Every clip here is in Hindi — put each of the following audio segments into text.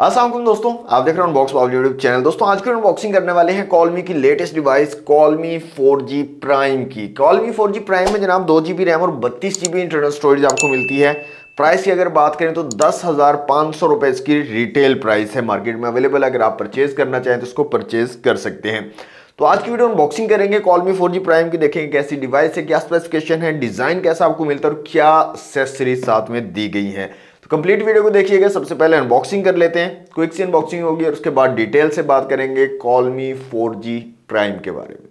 अस्सलाम वालेकुम दोस्तों, आप देख रहे हैं अनबॉक्स बाबू यूट्यूब चैनल। दोस्तों आज की अनबॉक्सिंग करने वाले हैं कॉलमी की latest device call me 4G prime की। कॉलमी 4G प्राइम में जनाब 2GB रैम और 32GB इंटरनल स्टोरेज आपको मिलती है। प्राइस की अगर बात करें तो 10,500 रुपए इसकी रिटेल प्राइस है, मार्केट में अवेलेबल। अगर आप परचेज करना चाहें तो इसको परचेज कर सकते हैं। तो आज की वीडियो अनबॉक्सिंग करेंगे कॉलमी 4G प्राइम की, देखेंगे कैसी डिवाइस है, क्या स्पेसिफिकेशन है, डिजाइन कैसा आपको मिलता है और क्या एक्सेसरीज साथ में दी गई है। तो कंप्लीट वीडियो को देखिएगा। सबसे पहले अनबॉक्सिंग कर लेते हैं, क्विक सी अनबॉक्सिंग होगी और उसके बाद डिटेल से बात करेंगे कॉलमी 4G प्राइम के बारे में।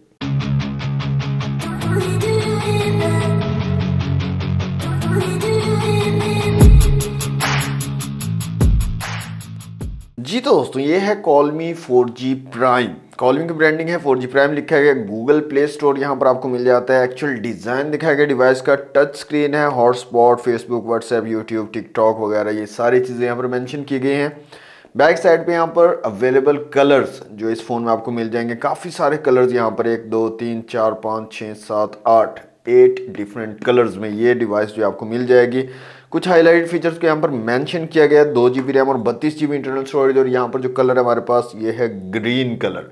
जी तो दोस्तों ये है कॉलमी 4G प्राइम। कॉलमी की ब्रांडिंग है, 4G प्राइम लिखा गया, गूगल प्ले स्टोर यहाँ पर आपको मिल जाता है। एक्चुअल डिज़ाइन दिखाया गया डिवाइस का, टच स्क्रीन है, hotspot, Facebook, WhatsApp, YouTube, TikTok वगैरह ये सारी चीज़ें यहाँ पर मेंशन की गई हैं। बैक साइड पे यहाँ पर अवेलेबल कलर्स जो इस फ़ोन में आपको मिल जाएंगे, काफ़ी सारे कलर्स यहाँ पर 1 2 3 4 5 6 7 8 डिफरेंट कलर्स में ये डिवाइस जो आपको मिल जाएगी। कुछ हाईलाइट फीचर्स को यहाँ पर मेंशन किया गया है, 2GB रैम और 32GB इंटरनल स्टोरेज। और यहाँ पर जो कलर है हमारे पास ये है ग्रीन कलर।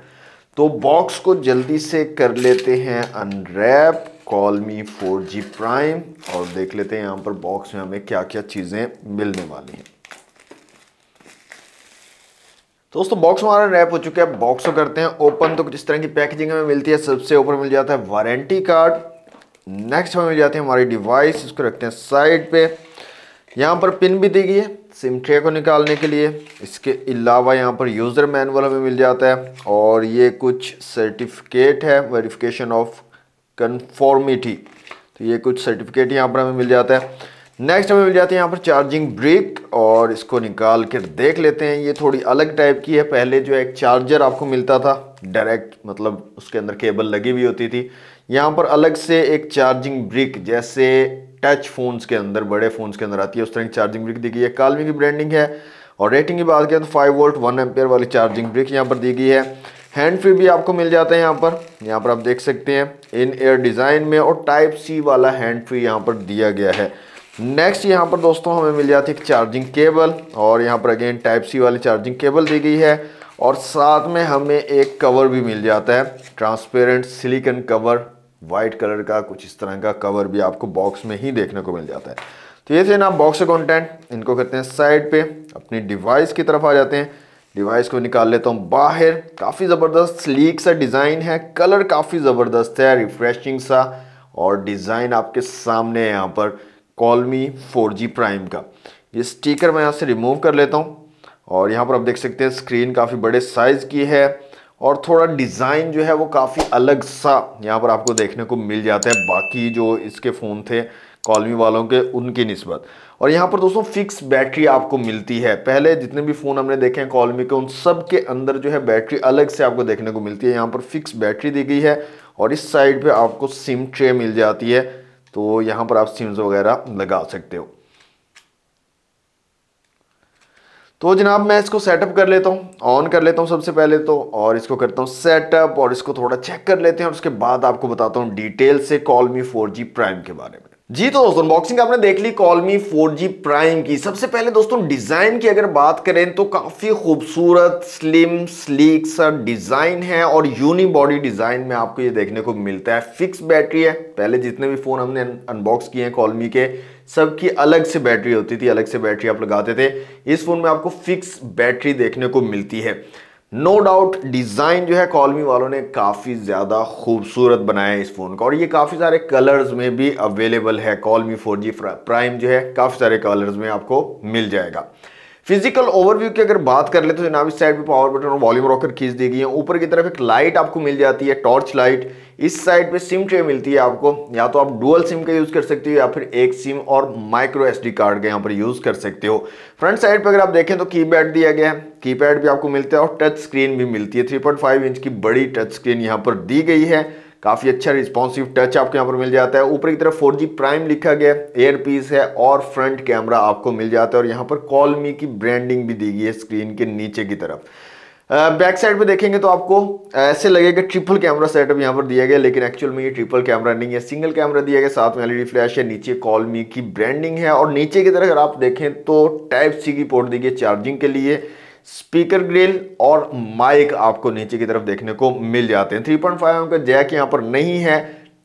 तो बॉक्स को जल्दी से कर लेते हैं अनरैप कॉलमी 4G प्राइम और देख लेते हैं यहाँ पर बॉक्स में हमें क्या क्या चीज़ें मिलने वाली हैं। दोस्तों बॉक्स हमारा रैप हो चुका है, बॉक्स को करते हैं ओपन। तो कुछ इस तरह की पैकेजिंग हमें मिलती है। सबसे ऊपर मिल जाता है वारंटी कार्ड, नेक्स्ट हमें मिल जाती है हमारी डिवाइस, इसको रखते हैं साइड पे। यहाँ पर पिन भी दी गई है सिम ट्रे को निकालने के लिए। इसके अलावा यहाँ पर यूज़र मैनुअल हमें मिल जाता है और ये कुछ सर्टिफिकेट है, वेरिफिकेशन ऑफ कंफॉर्मिटी। तो ये कुछ सर्टिफिकेट यहाँ पर हमें मिल जाता है। नेक्स्ट हमें मिल जाती है यहाँ पर चार्जिंग ब्रिक और इसको निकाल कर देख लेते हैं। ये थोड़ी अलग टाइप की है। पहले जो एक चार्जर आपको मिलता था डायरेक्ट, मतलब उसके अंदर केबल लगी हुई होती थी। यहाँ पर अलग से एक चार्जिंग ब्रिक, जैसे टच फोन्स के अंदर, बड़े फोन्स के अंदर आती है, उस तरह की चार्जिंग ब्रिक दी गई है। कॉलमी की ब्रांडिंग है। और रेटिंग की बात करें तो 5 वोल्ट 1 एम्पेयर वाली चार्जिंग ब्रिक यहाँ पर दी गई है। हैंड फ्री भी आपको मिल जाता है यहाँ पर आप देख सकते हैं इन एयर डिज़ाइन में, और टाइप सी वाला हैंड फ्री यहाँ पर दिया गया है। नेक्स्ट यहाँ पर दोस्तों हमें मिल जाती है चार्जिंग केबल और यहाँ पर अगेन टाइप सी वाली चार्जिंग केबल दी गई है। और साथ में हमें एक कवर भी मिल जाता है, transparent silicon cover, white colour का कुछ इस तरह का कवर भी आपको बॉक्स में ही देखने को मिल जाता है। तो ये थे ना बॉक्स के कंटेंट, इनको करते हैं साइड पे। अपनी डिवाइस की तरफ आ जाते हैं। डिवाइस को निकाल लेता हूँ बाहर। काफ़ी ज़बरदस्त स्लीक सा डिज़ाइन है, कलर काफ़ी ज़बरदस्त है, रिफ्रेशिंग सा, और डिज़ाइन आपके सामने है यहाँ पर कॉलमी 4G प्राइम का। ये स्टिकर मैं यहाँ से रिमूव कर लेता हूँ और यहाँ पर आप देख सकते हैं स्क्रीन काफ़ी बड़े साइज़ की है और थोड़ा डिज़ाइन जो है वो काफ़ी अलग सा यहाँ पर आपको देखने को मिल जाता है बाकी जो इसके फ़ोन थे कॉलमी वालों के उनकी निस्बत। और यहाँ पर दोस्तों फिक्स बैटरी आपको मिलती है। पहले जितने भी फ़ोन हमने देखे हैं कॉलमी के, उन सब के अंदर जो है बैटरी अलग से आपको देखने को मिलती है। यहाँ पर फिक्स बैटरी दी गई है और इस साइड पर आपको सिम ट्रे मिल जाती है, तो यहाँ पर आप सिम्स वगैरह लगा सकते हो। तो जनाब मैं इसको सेटअप कर लेता हूँ, ऑन कर लेता हूँ सबसे पहले तो, और इसको करता हूँ सेटअप और इसको थोड़ा चेक कर लेते हैं और उसके बाद आपको बताता हूँ डिटेल से कॉलमी 4G प्राइम के बारे में। जी तो दोस्तों अनबॉक्सिंग आपने देख ली कॉलमी 4G प्राइम की। सबसे पहले दोस्तों डिजाइन की अगर बात करें तो काफी खूबसूरत स्लिम स्लीक सा डिजाइन है और यूनी बॉडी डिजाइन में आपको ये देखने को मिलता है। फिक्स बैटरी है। पहले जितने भी फोन हमने अनबॉक्स किए हैं कॉलमी के, सबकी अलग से बैटरी होती थी, अलग से बैटरी आप लगाते थे। इस फोन में आपको फिक्स बैटरी देखने को मिलती है। नो डाउट डिज़ाइन जो है कॉलमी वालों ने काफ़ी ज़्यादा खूबसूरत बनाया है इस फ़ोन का, और ये काफ़ी सारे कलर्स में भी अवेलेबल है। कॉलमी 4G प्राइम जो है काफ़ी सारे कलर्स में आपको मिल जाएगा। फिजिकल ओवरव्यू की अगर बात कर ले तो जनाब इस साइड पे पावर बटन और वॉल्यूम रॉकर खींच दी गई है। ऊपर की तरफ एक लाइट आपको मिल जाती है, टॉर्च लाइट। इस साइड पे सिम ट्रे मिलती है आपको, या तो आप डुअल सिम का यूज कर सकते हो या फिर एक सिम और माइक्रो SD कार्ड का यहाँ पर यूज कर सकते हो। फ्रंट साइड पे अगर आप देखें तो कीपैड दिया गया है, कीपैड भी आपको मिलता है और टच स्क्रीन भी मिलती है। 3.5 इंच की बड़ी टच स्क्रीन यहाँ पर दी गई है। काफ़ी अच्छा रिस्पॉन्सिव टच आपको यहाँ पर मिल जाता है। ऊपर की तरफ 4G प्राइम लिखा गया है, एयर पीस है और फ्रंट कैमरा आपको मिल जाता है। और यहाँ पर कॉलमी की ब्रांडिंग भी दी गई है स्क्रीन के नीचे की तरफ। बैक साइड पे देखेंगे तो आपको ऐसे लगेगा ट्रिपल कैमरा सेटअप यहाँ पर दिया गया, लेकिन एक्चुअल में ये ट्रिपल कैमरा नहीं है, सिंगल कैमरा दिया गया। साथ में LED फ्लैश है, नीचे कॉलमी की ब्रांडिंग है और नीचे की तरफ अगर आप देखें तो टाइप C की पोर्ट दी गई चार्जिंग के लिए। स्पीकर ग्रिल और माइक आपको नीचे की तरफ देखने को मिल जाते हैं। 3.5 का जैक यहाँ पर नहीं है,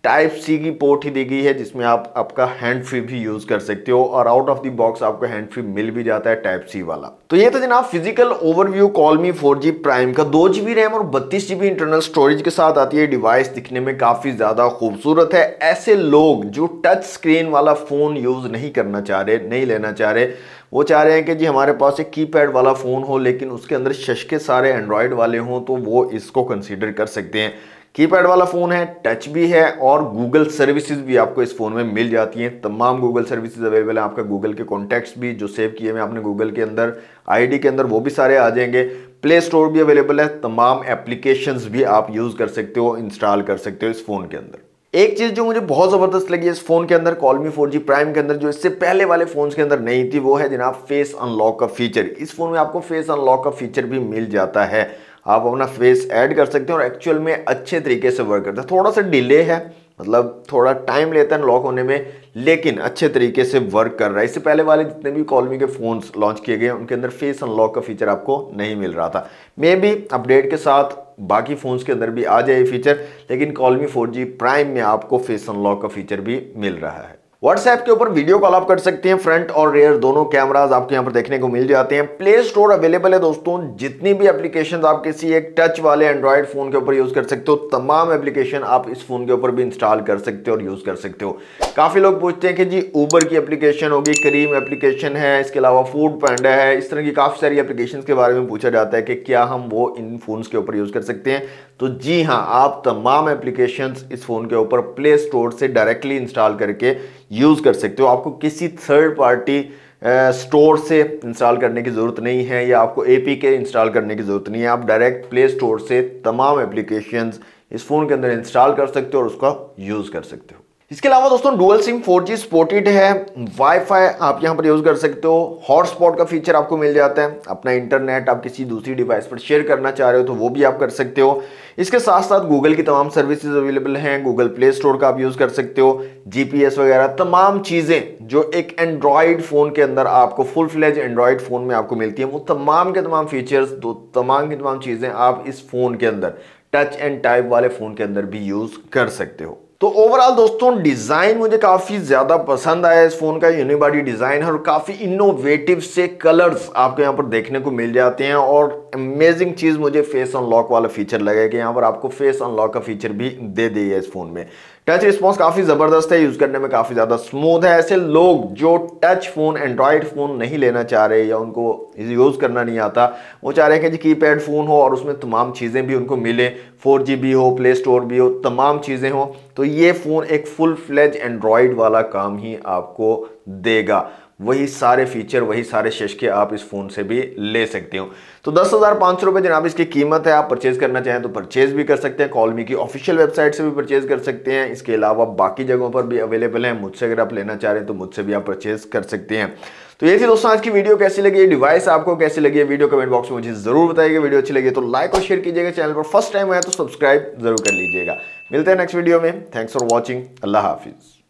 टाइप सी की पोर्ट ही दी गई है जिसमें आप आपका हैंड फ्री भी यूज कर सकते हो और आउट ऑफ द बॉक्स आपको हैंड फ्री मिल भी जाता है टाइप सी वाला। तो ये था जनाब physical overview Realme 4G prime का। 2GB रैम और 32GB इंटरनल स्टोरेज के साथ आती है डिवाइस। दिखने में काफी ज्यादा खूबसूरत है। ऐसे लोग जो टच स्क्रीन वाला फोन यूज नहीं करना चाह रहे, नहीं लेना चाह रहे, वो चाह रहे हैं कि जी हमारे पास एक कीपैड वाला फोन हो लेकिन उसके अंदर शश सारे एंड्रॉयड वाले हों, तो वो इसको कंसीडर कर सकते हैं। कीपैड वाला फोन है, टच भी है और गूगल सर्विसेज भी आपको इस फोन में मिल जाती हैं। तमाम गूगल सर्विसेज अवेलेबल है। आपका गूगल के कॉन्टैक्ट्स भी जो सेव किए हुए आपने गूगल के अंदर आईडी के अंदर वो भी सारे आ जाएंगे। प्ले स्टोर भी अवेलेबल है। तमाम एप्लीकेशंस भी आप यूज कर सकते हो, इंस्टॉल कर सकते हो इस फोन के अंदर। एक चीज जो मुझे बहुत जबरदस्त लगी इस फोन के अंदर Realme 4G प्राइम के अंदर, जो इससे पहले वाले फोन्स के अंदर नहीं थी, वो है जनाब फेस अनलॉक का फीचर। इस फोन में आपको फेस अनलॉक का फीचर भी मिल जाता है। आप अपना फेस ऐड कर सकते हैं और एक्चुअल में अच्छे तरीके से वर्क करता है। थोड़ा सा डिले है, मतलब थोड़ा टाइम लेता है अनलॉक होने में, लेकिन अच्छे तरीके से वर्क कर रहा है। इससे पहले वाले जितने भी Realme के फोन्स लॉन्च किए गए उनके अंदर फेस अनलॉक का फीचर आपको नहीं मिल रहा था। मे बी अपडेट के साथ बाकी फोन्स के अंदर भी आ जाए फीचर, लेकिन Realme 4G प्राइम में आपको फेस अनलॉक का फीचर भी मिल रहा है। व्हाट्सएप के ऊपर वीडियो कॉल आप कर सकते हैं। फ्रंट और रेयर दोनों कैमरास आपको यहाँ पर देखने को मिल जाते हैं। प्ले स्टोर अवेलेबल है दोस्तों। जितनी भी एप्लीकेशंस आप किसी एक टच वाले एंड्रॉयड फोन के ऊपर यूज कर सकते हो, तमाम एप्लीकेशन आप इस फोन के ऊपर भी इंस्टॉल कर सकते हो और यूज कर सकते हो। काफी लोग पूछते हैं कि जी उबर की एप्लीकेशन होगी, करीम एप्लीकेशन है, इसके अलावा फूड पैंडा है, इस तरह की काफी सारी एप्लीकेशन के बारे में पूछा जाता है कि क्या हम वो इन फोन्स के ऊपर यूज कर सकते हैं। तो जी हाँ, आप तमाम एप्लीकेशंस इस फोन के ऊपर प्ले स्टोर से डायरेक्टली इंस्टॉल करके यूज कर सकते हो। आपको किसी थर्ड पार्टी स्टोर से इंस्टॉल करने की जरूरत नहीं है या आपको एपीके इंस्टॉल करने की जरूरत नहीं है। आप डायरेक्ट प्ले स्टोर से तमाम एप्लीकेशंस इस फोन के अंदर इंस्टॉल कर सकते हो और उसका यूज कर सकते हो। इसके अलावा दोस्तों डुअल सिम 4G सपोर्टेड है। वाईफाई आप यहां पर यूज कर सकते हो। हॉटस्पॉट का फीचर आपको मिल जाता है। अपना इंटरनेट आप किसी दूसरी डिवाइस पर शेयर करना चाह रहे हो तो वो भी आप कर सकते हो। इसके साथ साथ गूगल की तमाम सर्विसेज अवेलेबल हैं। गूगल प्ले स्टोर का आप यूज कर सकते हो। जीपीएस वगैरह तमाम चीजें जो एक एंड्रॉयड फोन के अंदर आपको फुल फ्लेज एंड्रॉयड फोन में आपको मिलती है, वो तमाम के तमाम फीचर्स, तमाम की तमाम चीजें आप इस फोन के अंदर टच एंड टाइप वाले फोन के अंदर भी यूज कर सकते हो। तो ओवरऑल दोस्तों डिजाइन मुझे काफी ज्यादा पसंद आया इस फोन का। यूनिबॉडी डिजाइन है और काफी इनोवेटिव से कलर्स आपको यहाँ पर देखने को मिल जाते हैं। और अमेजिंग चीज मुझे फेस अनलॉक वाला फीचर लगा कि यहाँ पर आपको फेस अनलॉक का फीचर भी दे दिया है इस फोन में। टच रिस्पॉन्स काफी जबरदस्त है, यूज करने में काफी ज्यादा स्मूथ है। ऐसे लोग जो टच फोन, एंड्रॉयड फोन नहीं लेना चाह रहे या उनको यूज करना नहीं आता, वो चाह रहे हैं कि कीपैड फोन हो और उसमें तमाम चीजें भी उनको मिले, 4G भी हो, प्ले स्टोर भी हो, तमाम चीजें हो, तो ये फोन एक फुल फ्लेज एंड्रॉयड वाला काम ही आपको देगा। वही सारे फीचर, वही सारे शशके आप इस फोन से भी ले सकते हो। तो 10,500 रुपए जनाब इसकी कीमत है। आप परचेज करना चाहें तो परचेज भी कर सकते हैं। Realme की ऑफिशियल वेबसाइट से भी परचेज कर सकते हैं। इसके अलावा बाकी जगहों पर भी अवेलेबल है। मुझसे अगर आप लेना चाह रहे हैं तो मुझसे भी आप परचेज कर सकते हैं। तो ये थी दोस्तों आज की वीडियो। कैसी लगी ये डिवाइस, आपको कैसी लगी है वीडियो, कमेंट बॉक्स में मुझे जरूर बताइएगा। वीडियो अच्छी लगी तो लाइक और शेयर कीजिएगा। चैनल पर फर्स्ट टाइम आया तो सब्सक्राइब जरूर कर लीजिएगा। मिलते हैं नेक्स्ट वीडियो में। Thanks for watching. Allah Hafiz.